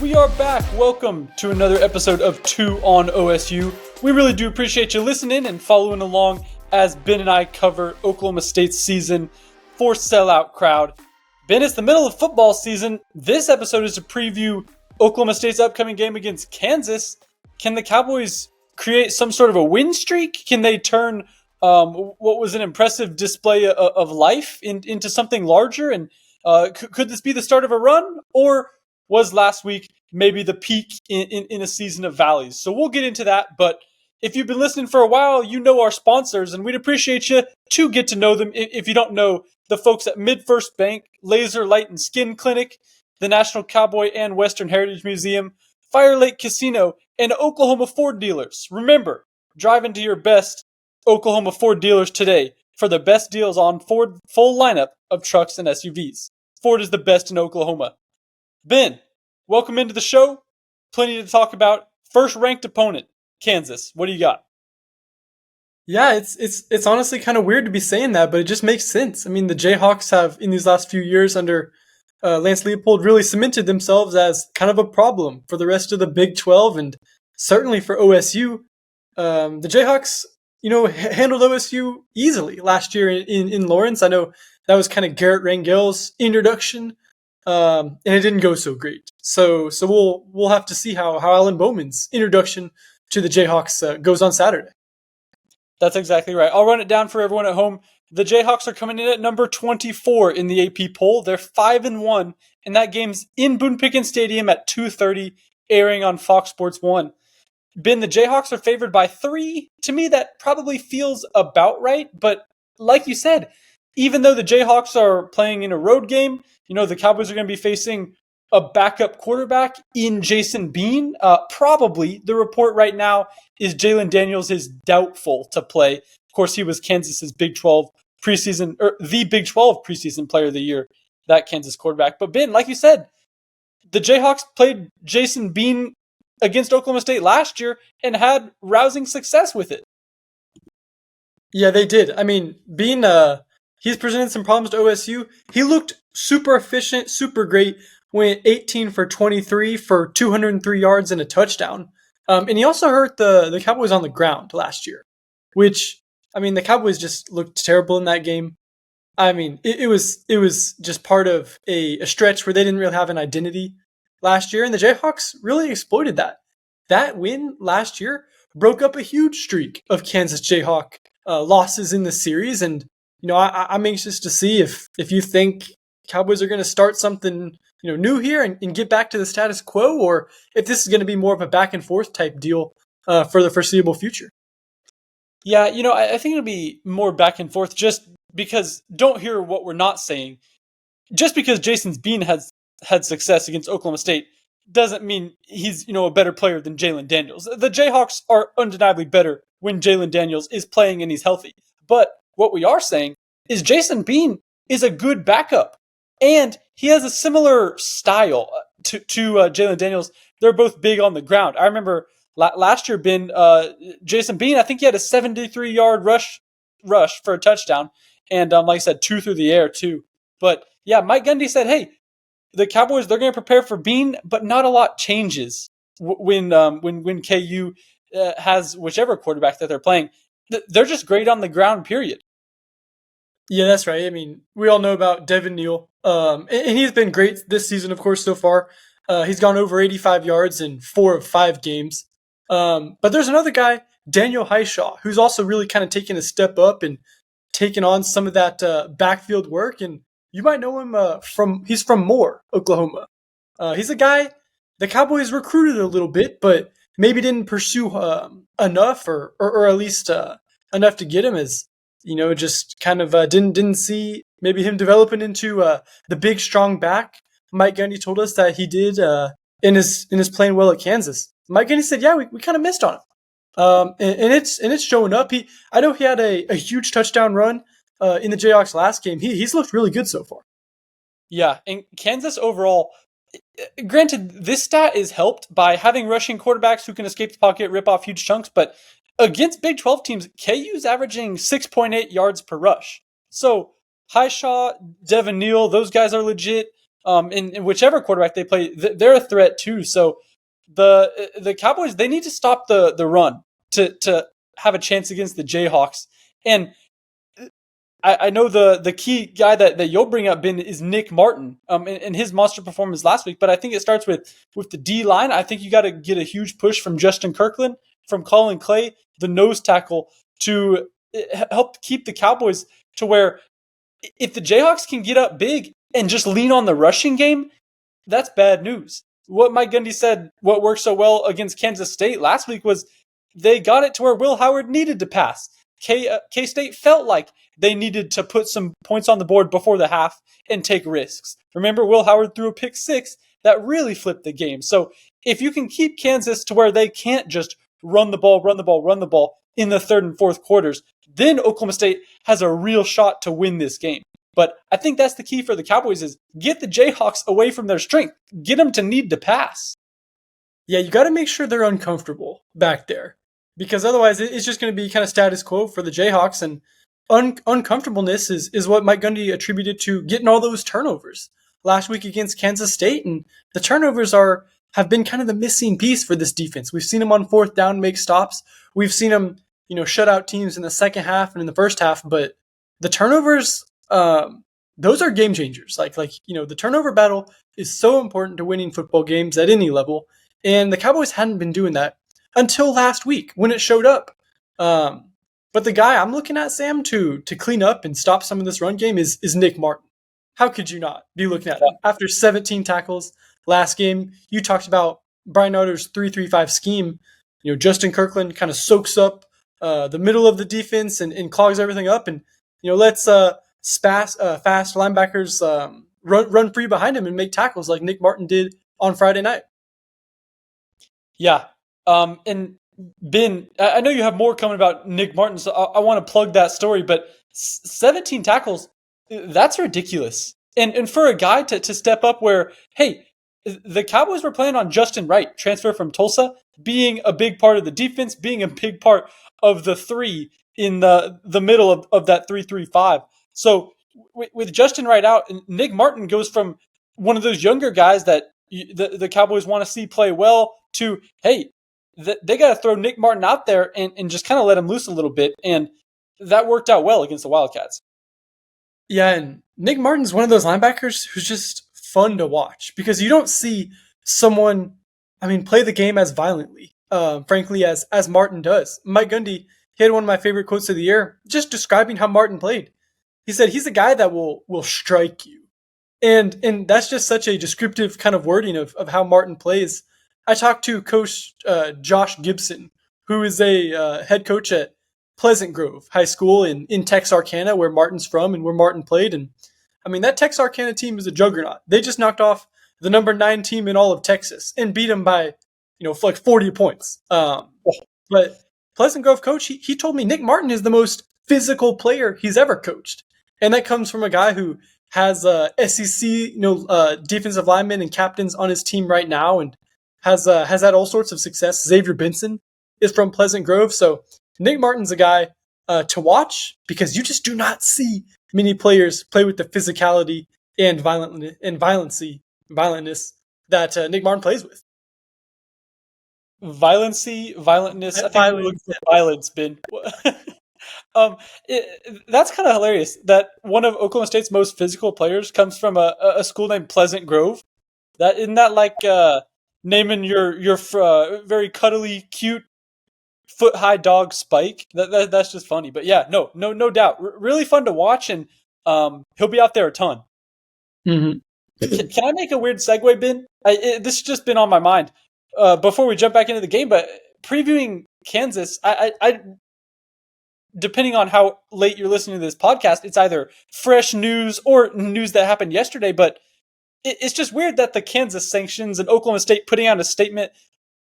We are back. Welcome to another episode of 2 on OSU. We really do appreciate you listening and following along as Ben and I cover Oklahoma State's season for sellout crowd. Ben, it's the middle of football season. This episode is to preview Oklahoma State's upcoming game against Kansas. Can the Cowboys create some sort of a win streak? Can they turn what was an impressive display of life into something larger? And could this be the start of a run? Or was last week maybe the peak in a season of valleys? So we'll get into that. But if you've been listening for a while, you know our sponsors, and we'd appreciate you to get to know them. If you don't know, the folks at MidFirst Bank, Laser Light and Skin Clinic, the National Cowboy and Western Heritage Museum, Fire Lake Casino, and Oklahoma Ford dealers. Remember, drive into your best Oklahoma Ford dealers today for the best deals on Ford full lineup of trucks and SUVs. Ford is the best in Oklahoma. Ben, welcome into the show. Plenty to talk about. First ranked opponent, Kansas. What do you got? Yeah, it's honestly kind of weird to be saying that, but it just makes sense. I mean, the Jayhawks have, in these last few years under Lance Leopold, really cemented themselves as kind of a problem for the rest of the Big 12 and certainly for OSU. The Jayhawks, handled OSU easily last year in Lawrence. I know that was kind of Garrett Rangel's introduction, and it didn't go so great. So we'll have to see how Alan Bowman's introduction to the Jayhawks goes on Saturday. That's exactly right. I'll run it down for everyone at home. The Jayhawks are coming in at number 24 in the AP poll. They're 5-1, and that game's in Boone Pickens Stadium at 2:30, airing on Fox Sports 1. Ben, the Jayhawks are favored by 3. To me, that probably feels about right. But like you said, even though the Jayhawks are playing in a road game, the Cowboys are going to be facing a backup quarterback in Jason Bean. Probably the report right now is Jalen Daniels is doubtful to play. Of course, he was Kansas's Big 12 preseason, or the Big 12 preseason player of the year, that Kansas quarterback. But Ben, like you said, the Jayhawks played Jason Bean against Oklahoma State last year and had rousing success with it. Yeah, they did. I mean, Bean, he's presented some problems to OSU. He looked super efficient, super great. Went 18 for 23 for 203 yards and a touchdown. And he also hurt the Cowboys on the ground last year, which, I mean, the Cowboys just looked terrible in that game. I mean, it was just part of a stretch where they didn't really have an identity last year, and the Jayhawks really exploited that. That win last year broke up a huge streak of Kansas Jayhawk losses in the series, and I'm anxious to see if you think Cowboys are going to start something new here and get back to the status quo, or if this is going to be more of a back and forth type deal for the foreseeable future. Yeah, I think it'll be more back and forth, just because, don't hear what we're not saying. Just because Jason Bean has had success against Oklahoma State doesn't mean he's, a better player than Jalen Daniels. The Jayhawks are undeniably better when Jalen Daniels is playing and he's healthy. But what we are saying is Jason Bean is a good backup. And he has a similar style to Jalen Daniels. They're both big on the ground. I remember last year, Jason Bean, I think he had a 73-yard rush for a touchdown. And like I said, 2 through the air too. But yeah, Mike Gundy said, hey, the Cowboys, they're going to prepare for Bean, but not a lot changes when KU has whichever quarterback that they're playing. They're just great on the ground, period. Yeah, that's right. I mean, we all know about Devin Neal, and he's been great this season, of course, so far. He's gone over 85 yards in 4 of 5 games. But there's another guy, Daniel Highshaw, who's also really kind of taken a step up and taken on some of that backfield work. And you might know him he's from Moore, Oklahoma. He's a guy the Cowboys recruited a little bit, but maybe didn't pursue enough, or at least enough to get him, as just kind of didn't see maybe him developing into the big strong back Mike Gundy told us that he did in his playing well at Kansas. Mike Gundy said, yeah, we kind of missed on him. And it's showing up. I know he had a huge touchdown run in the Jayhawks last game. He's looked really good so far. Yeah, and Kansas overall, granted, this stat is helped by having rushing quarterbacks who can escape the pocket, rip off huge chunks, but against Big 12 teams, KU's averaging 6.8 yards per rush. So Highshaw, Devin Neal, those guys are legit. in whichever quarterback they play, they're a threat too. So the Cowboys, they need to stop the run to have a chance against the Jayhawks. And I know the key guy that you'll bring up, Ben, is Nick Martin, and his monster performance last week. But I think it starts with the D line. I think you got to get a huge push from Justin Kirkland, from Colin Clay, the nose tackle, to help keep the Cowboys to where if the Jayhawks can get up big and just lean on the rushing game, that's bad news. What Mike Gundy said, what worked so well against Kansas State last week was they got it to where Will Howard needed to pass. K-State felt like they needed to put some points on the board before the half and take risks. Remember, Will Howard threw a pick six that really flipped the game. So if you can keep Kansas to where they can't just run the ball in the third and fourth quarters, then Oklahoma State has a real shot to win this game. But I think that's the key for the Cowboys is get the Jayhawks away from their strength. Get them to need to pass. Yeah, you got to make sure they're uncomfortable back there, because otherwise it's just going to be kind of status quo for the Jayhawks, and uncomfortableness is what Mike Gundy attributed to getting all those turnovers last week against Kansas State, and the turnovers have been kind of the missing piece for this defense. We've seen them on fourth down make stops. We've seen them, shut out teams in the second half and in the first half, but the turnovers, those are game changers. The turnover battle is so important to winning football games at any level, and the Cowboys hadn't been doing that until last week when it showed up. But the guy I'm looking at, Sam, to clean up and stop some of this run game is Nick Martin. How could you not be looking at him? After 17 tackles last game, you talked about Brian Otter's 3-3-5 scheme. Justin Kirkland kind of soaks up the middle of the defense and clogs everything up, and lets fast linebackers run free behind him and make tackles like Nick Martin did on Friday night. Yeah. And Ben, I know you have more coming about Nick Martin, so I want to plug that story, but 17 tackles, that's ridiculous. And for a guy to step up where, hey, the Cowboys were playing on Justin Wright, transfer from Tulsa, being a big part of the defense, being a big part of the three in the middle of that 3-3-5. So with Justin Wright out, Nick Martin goes from one of those younger guys that the Cowboys want to see play well to, hey, they got to throw Nick Martin out there and just kind of let him loose a little bit. And that worked out well against the Wildcats. Yeah, and Nick Martin's one of those linebackers who's just fun to watch because you don't see someone, play the game as violently, frankly, as Martin does. Mike Gundy, he had one of my favorite quotes of the year just describing how Martin played. He said, he's a guy that will strike you. And that's just such a descriptive kind of wording of how Martin plays. I talked to Coach Josh Gibson, who is a head coach at Pleasant Grove High School in Texarkana, where Martin's from and where Martin played. And that Texarkana team is a juggernaut. They just knocked off the number 9 team in all of Texas and beat them by, like 40 points. But Pleasant Grove coach, he told me Nick Martin is the most physical player he's ever coached. And that comes from a guy who has SEC, defensive linemen and captains on his team right now, and has had all sorts of success. Xavier Benson is from Pleasant Grove, so Nick Martin's a guy to watch because you just do not see many players play with the physicality and violentness that Nick Martin plays with. Violentness. I think violence, Ben. That's kind of hilarious that one of Oklahoma State's most physical players comes from a school named Pleasant Grove. Isn't that like naming your very cuddly, cute, foot-high dog Spike? That's just funny. But yeah, no doubt, really fun to watch, and he'll be out there a ton. Mm-hmm. Can I make a weird segue, Ben? This has just been on my mind before we jump back into the game, but previewing Kansas, I depending on how late you're listening to this podcast, it's either fresh news or news that happened yesterday, but it's just weird that the Kansas sanctions and Oklahoma State putting out a statement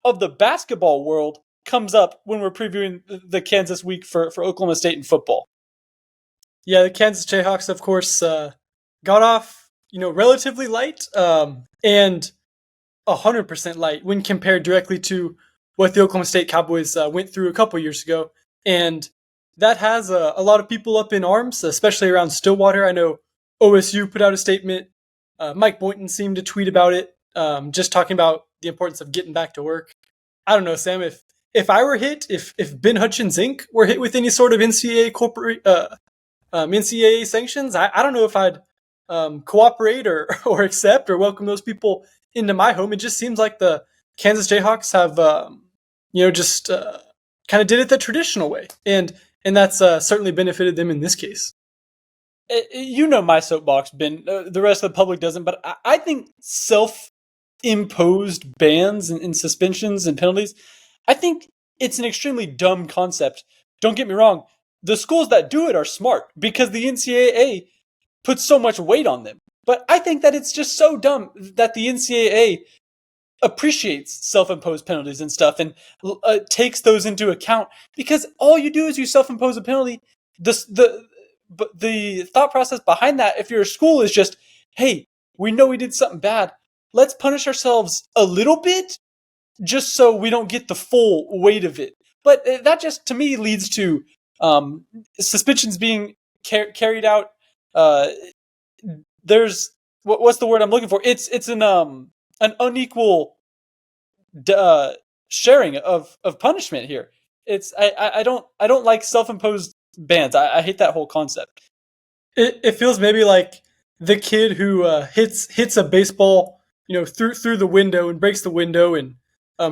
of the basketball world comes up when we're previewing the Kansas week for Oklahoma State in football. Yeah, the Kansas Jayhawks, of course, got off, relatively light and 100% light when compared directly to what the Oklahoma State Cowboys went through a couple years ago. And that has a lot of people up in arms, especially around Stillwater. I know OSU put out a statement Mike Boynton seemed to tweet about it, just talking about the importance of getting back to work. I don't know, Sam. If I were hit, if Ben Hutchens Inc. were hit with any sort of NCAA sanctions, I don't know if I'd cooperate or or accept or welcome those people into my home. It just seems like the Kansas Jayhawks have just kind of did it the traditional way, and that's certainly benefited them in this case. You know my soapbox, Ben. The rest of the public doesn't, but I think self-imposed bans and suspensions and penalties, I think it's an extremely dumb concept. Don't get me wrong. The schools that do it are smart because the NCAA puts so much weight on them. But I think that it's just so dumb that the NCAA appreciates self-imposed penalties and stuff and takes those into account, because all you do is you self-impose a penalty. But the thought process behind that, if you're a school, is just, hey, we know we did something bad. Let's punish ourselves a little bit just so we don't get the full weight of it. But that just, to me, leads to suspensions being carried out. There's what's the word I'm looking for? It's an unequal sharing of punishment here. I don't like self-imposed bans. I hate that whole concept. It feels maybe like the kid who hits a baseball, through the window and breaks the window, and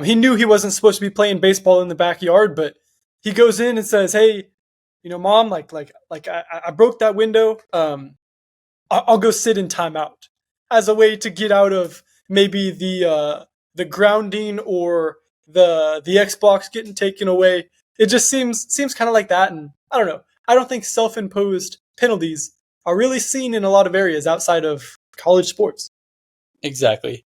he knew he wasn't supposed to be playing baseball in the backyard, but he goes in and says, "Hey, Mom, I broke that window. I'll go sit in timeout," as a way to get out of maybe the grounding or the Xbox getting taken away. It just seems kind of like that, and I don't know. I don't think self-imposed penalties are really seen in a lot of areas outside of college sports. Exactly.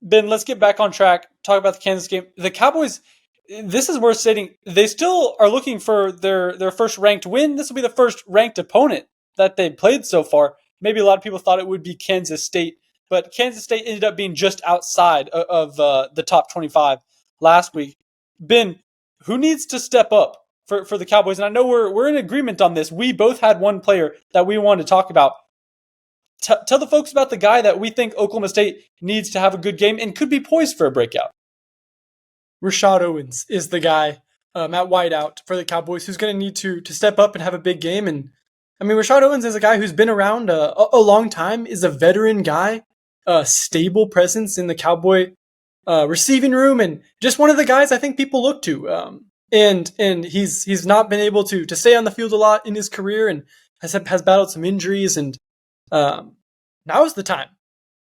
Ben, let's get back on track. Talk about the Kansas game. The Cowboys, this is worth stating, they still are looking for their first ranked win. This will be the first ranked opponent that they've played so far. Maybe a lot of people thought it would be Kansas State, but Kansas State ended up being just outside of the top 25 last week. Ben, who needs to step up for the Cowboys? And I know we're in agreement on this. We both had one player that we wanted to talk about. Tell the folks about the guy that we think Oklahoma State needs to have a good game and could be poised for a breakout. Rashad Owens is the guy at wideout for the Cowboys who's going to need to step up and have a big game. And I mean, Rashad Owens is a guy who's been around a long time, is a veteran guy, a stable presence in the Cowboy receiving room, and just one of the guys I think people look to. And he's not been able to stay on the field a lot in his career, and has battled some injuries, and now is the time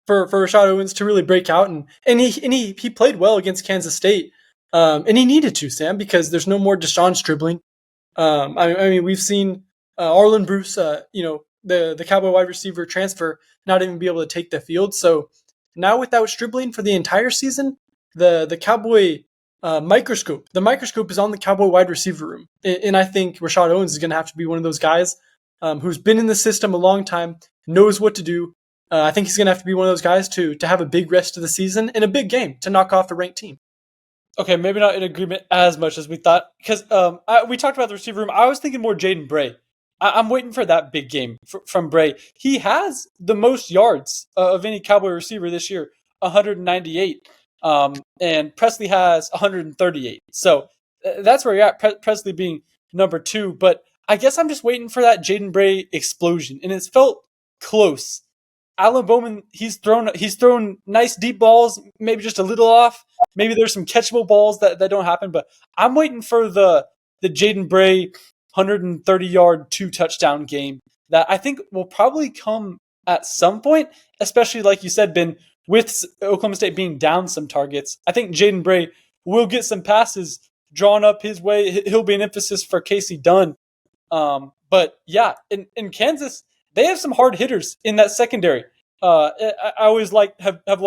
for Rashad Owens to really break out, and he played well against Kansas State, and he needed to, Sam, because there's no more Deshaun Stribling. I mean, we've seen Arlen Bruce, the Cowboy wide receiver transfer, not even be able to take the field. So now without Stribling for the entire season, the Cowboy the microscope is on the Cowboy wide receiver room, and I think Rashad Owens is going to have to be one of those guys who's been in the system a long time, knows what to do. I think he's going to have to be one of those guys to have a big rest of the season and a big game to knock off a ranked team. Okay, maybe not in agreement as much as we thought, because we talked about the receiver room. I was thinking more Jaden Bray. I'm waiting for that big game from Bray. He has the most yards of any Cowboy receiver this year, 198. And Presley has 138. So that's where you're at, Presley being number 2. But I guess I'm just waiting for that Jaden Bray explosion, and it's felt close. Alan Bowman, he's thrown nice deep balls, maybe just a little off. Maybe there's some catchable balls that don't happen, but I'm waiting for the Jaden Bray 130-yard 2-touchdown game that I think will probably come at some point, especially like you said, Ben, with Oklahoma State being down some targets. I think Jaden Bray will get some passes drawn up his way. He'll be an emphasis for Casey Dunn. But yeah, in Kansas, they have some hard hitters in that secondary. I always have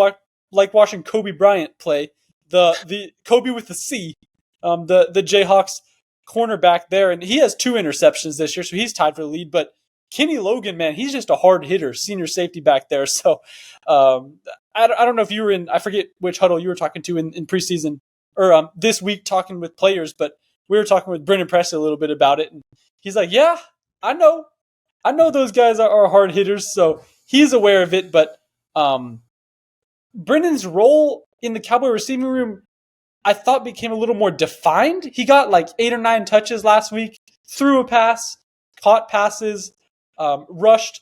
watching Kobe Bryant play, the Kobe with the C, the Jayhawks cornerback there, and he has 2 interceptions this year, so he's tied for the lead. But Kenny Logan, man, he's just a hard hitter, senior safety back there. So I don't know if you were in, I forget which huddle you were talking to in preseason or this week talking with players, but we were talking with Brendan Presley a little bit about it, and he's like, yeah, I know those guys are hard hitters, so he's aware of it. But Brennan's role in the Cowboy receiving room, I thought, became a little more defined. He got like 8 or 9 touches last week, threw a pass, caught passes, rushed.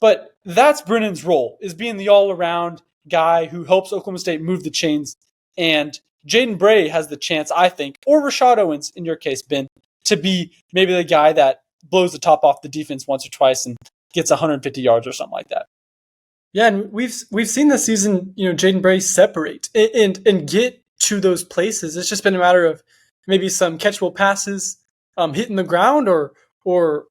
But that's Brennan's role, is being the all-around guy who helps Oklahoma State move the chains. And Jaden Bray has the chance, I think, or Rashad Owens, in your case, Ben, to be maybe the guy that blows the top off the defense once or twice and gets 150 yards or something like that. Yeah, and we've seen this season, Jaden Bray separate and get to those places. It's just been a matter of maybe some catchable passes, hitting the ground, or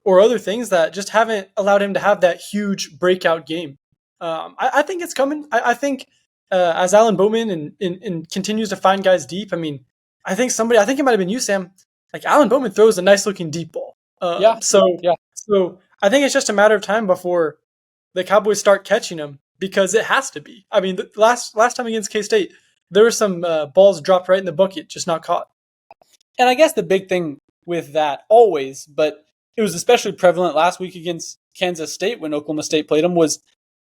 other things that just haven't allowed him to have that huge breakout game. I think it's coming. I think as Alan Bowman and continues to find guys deep. I mean, I think it might have been you, Sam. Like Alan Bowman throws a nice looking deep ball. So I think it's just a matter of time before the Cowboys start catching him, because it has to be. I mean, the last time against K-State, there were some balls dropped right in the bucket, just not caught. And I guess the big thing with that always, but it was especially prevalent last week against Kansas State when Oklahoma State played them, was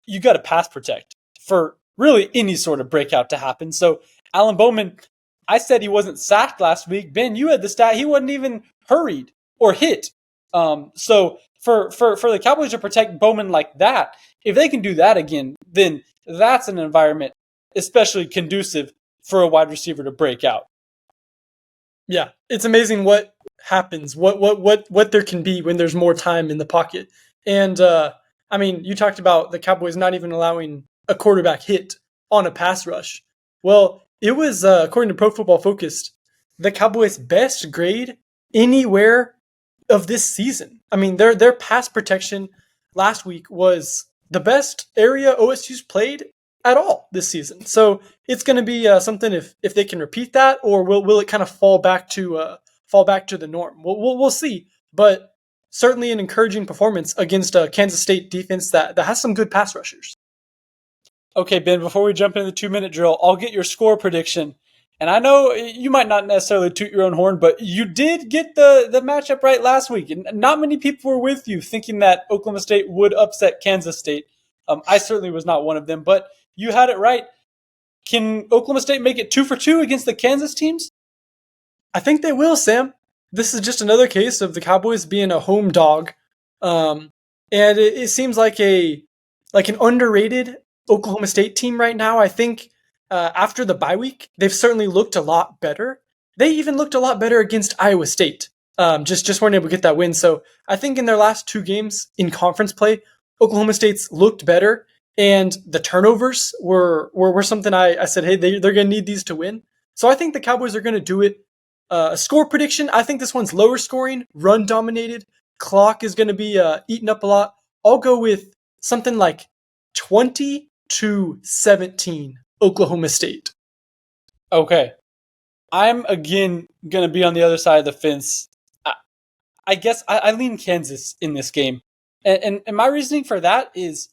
you got to pass protect for really any sort of breakout to happen. So Alan Bowman, I said he wasn't sacked last week. Ben, you had the stat he wasn't even hurried or hit. So for the Cowboys to protect Bowman like that, if they can do that again, then that's an environment especially conducive for a wide receiver to break out. Yeah, it's amazing what happens, what there can be when there's more time in the pocket. And I mean, you talked about the Cowboys not even allowing a quarterback hit on a pass rush. Well, it was according to Pro Football Focus, the Cowboys' best grade anywhere of this season. I mean, their pass protection last week was the best area OSU's played at all this season. So it's going to be something if they can repeat that, or will it kind of fall back to the norm? We'll see. But certainly an encouraging performance against a Kansas State defense that has some good pass rushers. Okay, Ben, before we jump into the 2-minute drill, I'll get your score prediction. And I know you might not necessarily toot your own horn, but you did get the matchup right last week. And not many people were with you thinking that Oklahoma State would upset Kansas State. I certainly was not one of them, but you had it right. Can Oklahoma State make it 2 for 2 against the Kansas teams? I think they will, Sam. This is just another case of the Cowboys being a home dog. And it seems like an underrated Oklahoma State team right now. I think after the bye week, they've certainly looked a lot better. They even looked a lot better against Iowa State. Just weren't able to get that win. So I think in their last 2 games in conference play, Oklahoma State's looked better. And the turnovers were something I said, hey, they're going to need these to win. So I think the Cowboys are going to do it. A score prediction, I think this one's lower scoring, run dominated. Clock is going to be eaten up a lot. I'll go with something like 20-17 Oklahoma State. Okay. I'm again going to be on the other side of the fence. I guess I lean Kansas in this game. And my reasoning for that is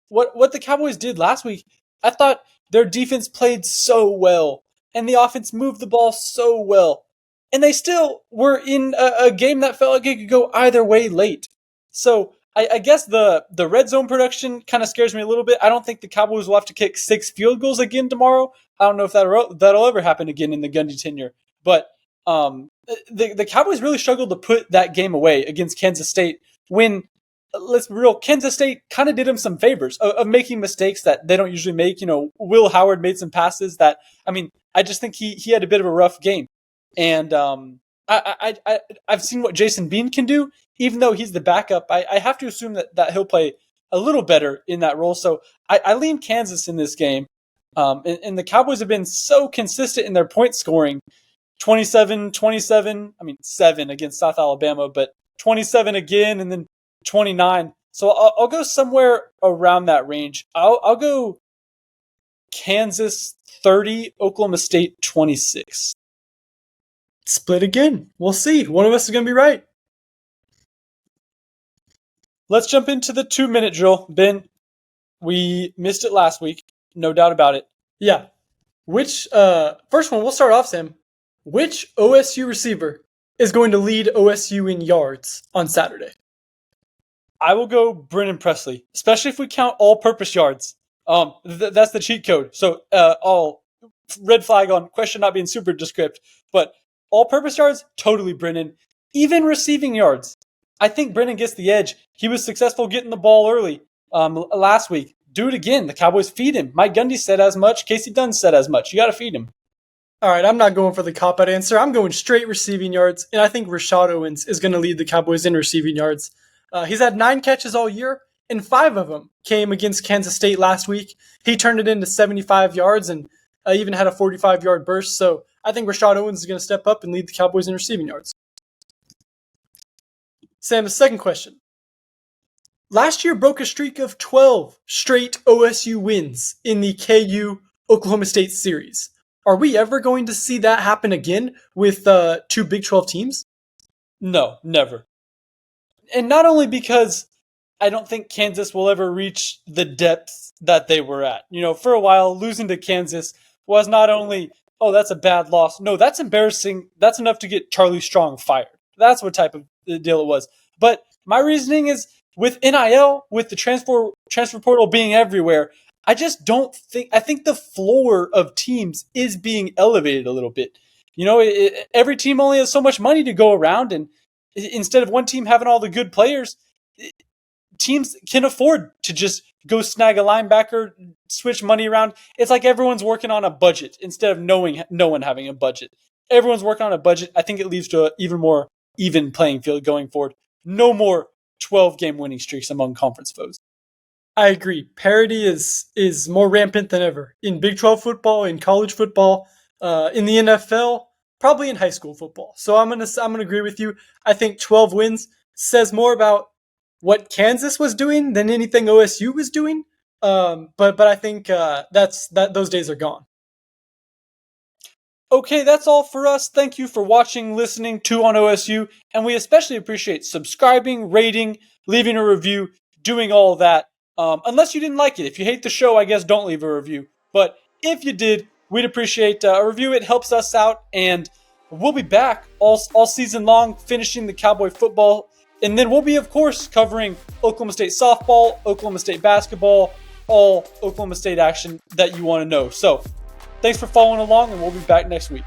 what the Cowboys did last week. I thought their defense played so well, and the offense moved the ball so well. And they still were in a game that felt like it could go either way late. So I guess the red zone production kind of scares me a little bit. I don't think the Cowboys will have to kick 6 field goals again tomorrow. I don't know if that'll ever happen again in the Gundy tenure. But the Cowboys really struggled to put that game away against Kansas State when, let's be real, Kansas State kind of did them some favors of making mistakes that they don't usually make. Will Howard made some passes that, I just think he had a bit of a rough game. And I've seen what Jason Bean can do. Even though he's the backup, I have to assume that he'll play a little better in that role. So I lean Kansas in this game. And the Cowboys have been so consistent in their point scoring. 27-27, 7 against South Alabama, but 27 again and then 29. So I'll go somewhere around that range. I'll go Kansas 30, Oklahoma State 26. Split again. We'll see. One of us is going to be right. Let's jump into the 2-minute drill. Ben, we missed it last week. No doubt about it. Yeah. Which, first one, we'll start off, Sam. Which OSU receiver is going to lead OSU in yards on Saturday? I will go Brennan Presley, especially if we count all-purpose yards. That's the cheat code. So all red flag on question not being super descript, but all-purpose yards, totally Brennan. Even receiving yards, I think Brennan gets the edge. He was successful getting the ball early last week. Do it again. The Cowboys feed him. Mike Gundy said as much. Casey Dunn said as much. You got to feed him. All right, I'm not going for the cop-out answer. I'm going straight receiving yards, and I think Rashad Owens is going to lead the Cowboys in receiving yards. He's had 9 catches all year, and 5 of them came against Kansas State last week. He turned it into 75 yards and even had a 45-yard burst. So I think Rashad Owens is going to step up and lead the Cowboys in receiving yards. Sam, the second question. Last year broke a streak of 12 straight OSU wins in the KU Oklahoma State series. Are we ever going to see that happen again with 2 Big 12 teams? No, never. And not only because I don't think Kansas will ever reach the depths that they were at. You know, for a while, losing to Kansas was not only, oh, that's a bad loss. No, that's embarrassing. That's enough to get Charlie Strong fired. That's what type of deal it was. But my reasoning is with NIL, with the transfer portal being everywhere, I just don't think, I think the floor of teams is being elevated a little bit. You know, every team only has so much money to go around, and instead of one team having all the good players, teams can afford to just go snag a linebacker, switch money around. It's like everyone's working on a budget instead of no one having a budget. Everyone's working on a budget. I think it leads to an even more even playing field going forward. No more 12-game winning streaks among conference foes. I agree. Parity is more rampant than ever in Big 12 football, in college football, in the NFL, probably in high school football. So I'm gonna agree with you. I think 12 wins says more about what Kansas was doing than anything OSU was doing. But I think those days are gone. Okay, that's all for us. Thank you for watching, listening to On OSU, and we especially appreciate subscribing, rating, leaving a review, doing all that. Unless you didn't like it. If you hate the show, I guess don't leave a review. But if you did, we'd appreciate a review. It helps us out, and we'll be back all season long, finishing the Cowboy football. And then we'll be, of course, covering Oklahoma State softball, Oklahoma State basketball, all Oklahoma State action that you want to know. So thanks for following along, and we'll be back next week.